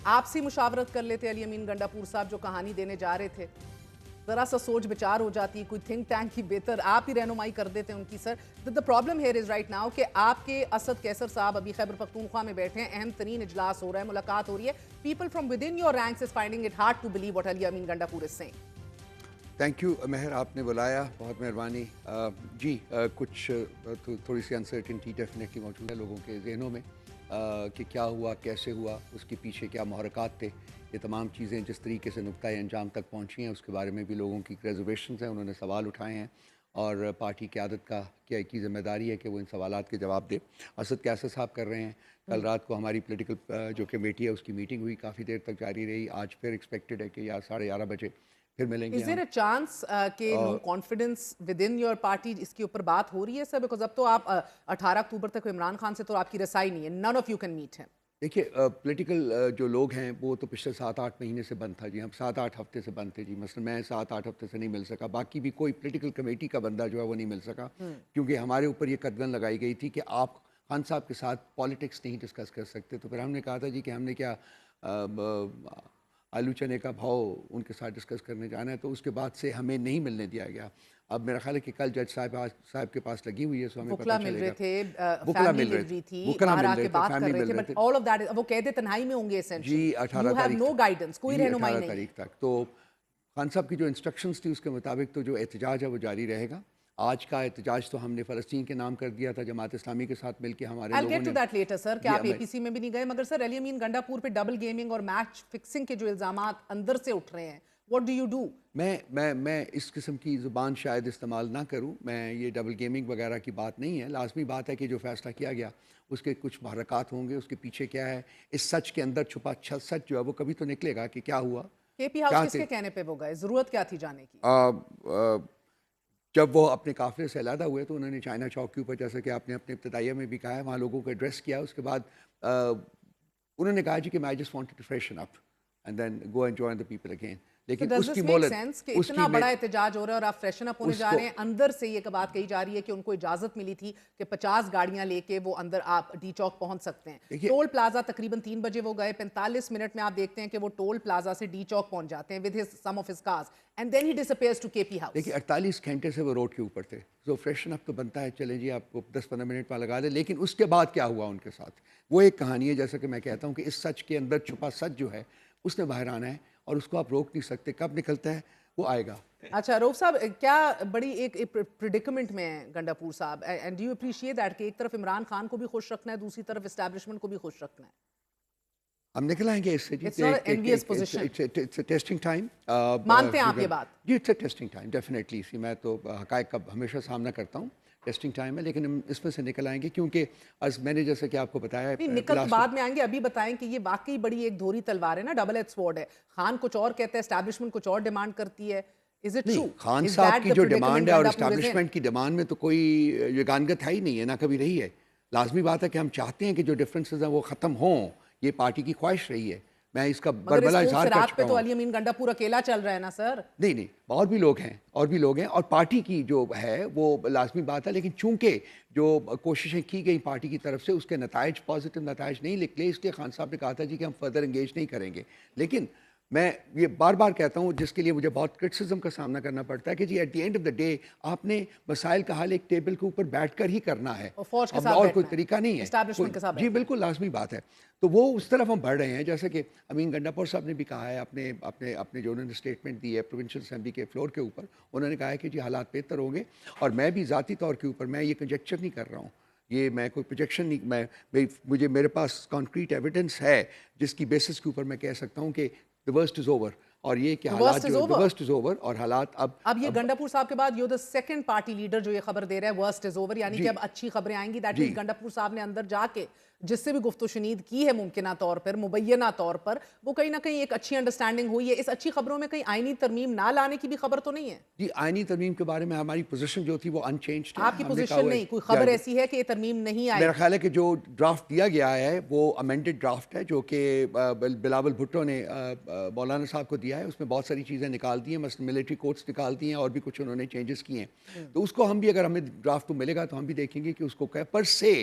آپ سے مشاورت کر لیتے علی امین گنڈاپور صاحب جو کہانی دینے جا رہے تھے، ذرا سا سوچ بچار ہو جاتی، کوئی تھنک ٹینک کی بہتر آپ ہی رہنمائی کر دیتے ان کی سر. the problem here is right now کہ آپ کے اسد کیسر صاحب ابھی خیبر پختونخوا میں بیٹھے ہیں، اہم ترین اجلاس ہو رہا ہے، ملاقات ہو رہی ہے. people from within your ranks is finding it hard to believe what Ali Amin Gandapur is saying. Thank you مہر، آپ نے بلایا، بہت مہربانی. جی کچھ تھوڑی سی انسرٹنٹی ڈیفینیٹلی موجود ہے لوگوں کے ذہنوں میں کہ کیا ہوا، کیسے ہوا، اس کے پیچھے کیا محرکات تھے. یہ تمام چیزیں جس طریقے سے نقطۂ انجام تک پہنچی ہیں اس کے بارے میں بھی لوگوں کی ریزرویشنز ہیں، انہوں نے سوال اٹھائے ہیں اور پارٹی قیادت کا کیا کی ذمہ داری ہے کہ وہ ان سوالات کے جواب دے. اسد کیسر صاحب کر رہے ہیں. کل رات کو ہماری پولیٹیکل جو کمیٹی ہے اس کی میٹنگ ہوئی، کافی دیر تک جاری رہی. آج پھر ایکسپیکٹڈ ہے کہ 11:30 بجے پھر ملیں گے. Is there a chance کہ no confidence within your party اس کے اوپر بات ہو رہی ہے سر؟ بیکاز اب تو آپ 18 اکتوبر تک عمران خان سے تو آپ کی رسائی نہیں ہے. none of you can meet him. دیکھیے پولیٹیکل جو لوگ ہیں وہ تو پچھلے 7-8 مہینے سے بند تھا جی. ہم 7-8 ہفتے سے بند تھے جی. مثلا میں 7-8 ہفتے سے نہیں مل سکا، باقی بھی کوئی پولیٹیکل کمیٹی کا بندہ جو ہے وہ نہیں مل سکا، کیونکہ ہمارے اوپر یہ قدغن لگائی گئی تھی کہ آپ خان صاحب کے ساتھ پالیٹکس نہیں ڈسکس کر سکتے. تو پھر ہم نے کہا تھا جی کہ ہم نے کیا آلو چنے کا بھاؤ ان کے ساتھ ڈسکس کرنے جانا ہے، تو اس کے بعد سے ہمیں نہیں ملنے دیا گیا. اب میرا خیال ہے کہ کل جج صاحب کے پاس لگی ہوئی ہے، سو ہمیں پتہ چلے گا. مل رہے تھے، وکلا فیملی مل رہے مل رہی تھی، وکلا باہر مل آ رہے کے تھے، بات کر فیملی رہے مل تھے، رہے بٹ تھے all of that وہ قید تنہائی میں ہوں گے essentially. جی 18 You have تاریخ no guidance، کوئی رہنمائی 18 نہیں. تاریخ تک. تو خان صاحب کی جو انسٹرکشنز تھی اس کے مطابق تو جو احتجاج ہے وہ جاری رہے گا. آج کا احتجاج تو ہم نے فلسطین کے نام کر دیا تھا، جماعت اسلامی کے ساتھ مل کے ہمارے I'll لوگوں get to نے. that later sir کہ آپ اے پی سی میں بھی نہیں گئے. مگر سر علی امین گنڈاپور پہ ڈبل گیمنگ اور میچ فکسنگ کے جو الزامات اندر سے اٹھ رہے ہیں، what do you do؟ میں اس قسم کی زبان شاید استعمال نہ کروں. میں یہ ڈبل گیمنگ وغیرہ کی بات نہیں ہے. لازمی بات ہے کہ جو فیصلہ کیا گیا اس کے کچھ محرکات ہوں گے، اس کے پیچھے کیا ہے، اس سچ کے اندر چھپا سچ جو ہے وہ کبھی تو نکلے گا کہ کیا ہوا. کے پی ہاؤس کس کے کہنے پہ وہ گئے؟ ضرورت کیا تھی جانے کی؟ جب وہ اپنے قافلے سے علیحدہ ہوئے تو انہوں نے چائنا چوک کے اوپر، جیسا کہ آپ نے اپنے ابتدائیہ میں بھی کہا ہے، وہاں لوگوں کو ایڈریس کیا. اس کے بعد انہوں نے کہا جی کہ میں just wanted to freshen up and then go and join the people again. لیکن اس کی مہلت کہ اتنا بڑا احتجاج ہو رہا ہے اور آپ فریشن اپ ہونے جا رہے ہیں، اندر سے یہ بات کہی جا رہی ہے کہ ان کو اجازت ملی تھی کہ 50 گاڑیاں لے کے وہ اندر آپ ڈی چوک پہنچ سکتے ہیں. ٹول پلازا تقریباً 3 بجے وہ گئے، 45 منٹ میں آپ دیکھتے ہیں کہ وہ ٹول پلازا سے ڈی چوک پہنچ جاتے ہیں with some of his cars and then he disappears to KP House. دیکھیے 48 گھنٹے سے وہ روڈ کے اوپر تھے. تو فریشن اپ تو بنتا ہے، چلیں جی آپ کو 10-15 منٹ میں لگا دیں. لیکن اس کے بعد کیا ہوا ان کے ساتھ وہ ایک کہانی ہے. جیسا کہ میں کہتا ہوں کہ اس سچ کے اندر چھپا سچ جو ہے اس نے باہر آنا ہے اور اس کو آپ روک نہیں سکتے. کب نکلتا ہے وہ آئے گا. اچھا روف صاحب، کیا بڑی ایک پریڈیکمنٹ میں ہے گنڈاپور صاحب، and do you appreciate that کہ ایک طرف عمران خان کو بھی خوش رکھنا ہے، دوسری طرف اسٹیبلشمنٹ کو بھی خوش رکھنا ہے؟ ہم نکل آئیں گے اس سے جی. It's not an envious position. It's a testing time. مانتے ہیں آپ یہ بات؟ جی it's a testing time definitely. میں تو حقائق کا ہمیشہ سامنا کرتا ہوں. ٹیسٹنگ ٹائم ہے، لیکن ہم اس میں سے نکل آئیں گے کیونکہ میں نے جیسے کہ آپ کو بتایا ہے. نکل تو بعد میں آئیں گے، ابھی بتائیں کہ یہ واقعی بڑی ایک دھوری تلوار ہے نا، ڈبل ایج سوارڈ ہے. خان کچھ اور کہتا ہے، اسٹیبلشمنٹ کچھ اور ڈیمانڈ کرتی ہے. خان صاحب کی جو ڈیمانڈ ہے اور اسٹیبلشمنٹ کی ڈیمانڈ میں تو کوئی یگانگت ہے ہی نہیں ہے، نہ کبھی رہی ہے. لازمی بات ہے کہ ہم چاہتے ہیں کہ جو ڈفرینسز ہیں وہ ختم ہوں. یہ پارٹی کی خواہش رہی ہے. میں اس کا بربلا اظہار کر چکا ہوں. تو علی امین گنڈاپور اکیلا چل رہا ہے نا سر؟ نہیں اور بھی لوگ ہیں اور پارٹی کی جو ہے وہ لازمی بات ہے. لیکن چونکہ جو کوششیں کی گئی پارٹی کی طرف سے اس کے نتائج پازیٹیو نتائج نہیں نکلے، اس لیے خان صاحب نے کہا تھا جی کہ ہم فردر انگیج نہیں کریں گے. لیکن میں یہ بار بار کہتا ہوں، جس کے لیے مجھے بہت کرٹیسزم کا سامنا کرنا پڑتا ہے، کہ جی at the end of the day آپ نے مسائل کا حل ایک ٹیبل کے اوپر بیٹھ کر ہی کرنا ہے، اور کوئی طریقہ نہیں ہے. جی بالکل لازمی بات ہے. تو وہ اس طرف ہم بڑھ رہے ہیں. جیسے کہ امین گنڈاپور صاحب نے بھی کہا ہے اپنے جو انہوں نے اسٹیٹمنٹ دی ہے پروونشل اسمبلی کے فلور کے اوپر، انہوں نے کہا ہے کہ جی حالات بہتر ہوں گے. اور میں بھی ذاتی طور کے اوپر میں یہ کنجیکچر نہیں کر رہا ہوں، یہ میں کوئی پروجیکشن نہیں، میرے پاس کانکریٹ ایویڈنس ہے جس کی بیسس کے اوپر میں کہہ سکتا ہوں کہ the worst is over. اور یہ کہ حالات جو the worst is over اور حالات اب یہ گنڈاپور صاحب کے بعد you're the second party leader جو یہ خبر دے رہا ہے worst is over، یعنی کہ اب اچھی خبریں آئیں گی. دیٹ مینس گنڈاپور صاحب نے اندر جا کے جس سے بھی گفت و شنید کی ہے ممکنہ طور پر، مبینہ طور پر، وہ کہیں نہ کہیں ایک اچھی انڈرسٹینڈنگ ہوئی ہے. اس اچھی خبروں میں کہیں آئینی ترمیم نہ لانے کی بھی خبر تو نہیں ہے؟ جی آئینی ترمیم کے بارے میں ہماری پوزیشن جو تھی وہ انچینجڈ ہے. آپ کی پوزیشن نہیں، کوئی خبر ایسی ہے کہ یہ ترمیم نہیں آئی؟ میرا خیال ہے کہ جو ڈرافٹ دیا گیا ہے وہ امینڈڈ ڈرافٹ ہے، جو کہ بلاول بھٹو نے مولانا صاحب کو دیا ہے. اس میں بہت ساری چیزیں نکال دی ہیں، مثلا ملٹری کوڈس نکال دی ہیں اور بھی کچھ انہوں نے چینجز کیے ہیں. تو اس کو ہم بھی اگر ہمیں ڈرافٹ ملے گا تو ہم بھی دیکھیں گے کہ اس کو پر سے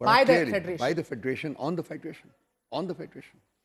By the Clearly, federation. by the federation, on the federation, on the federation.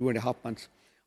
2.5 months,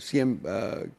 CM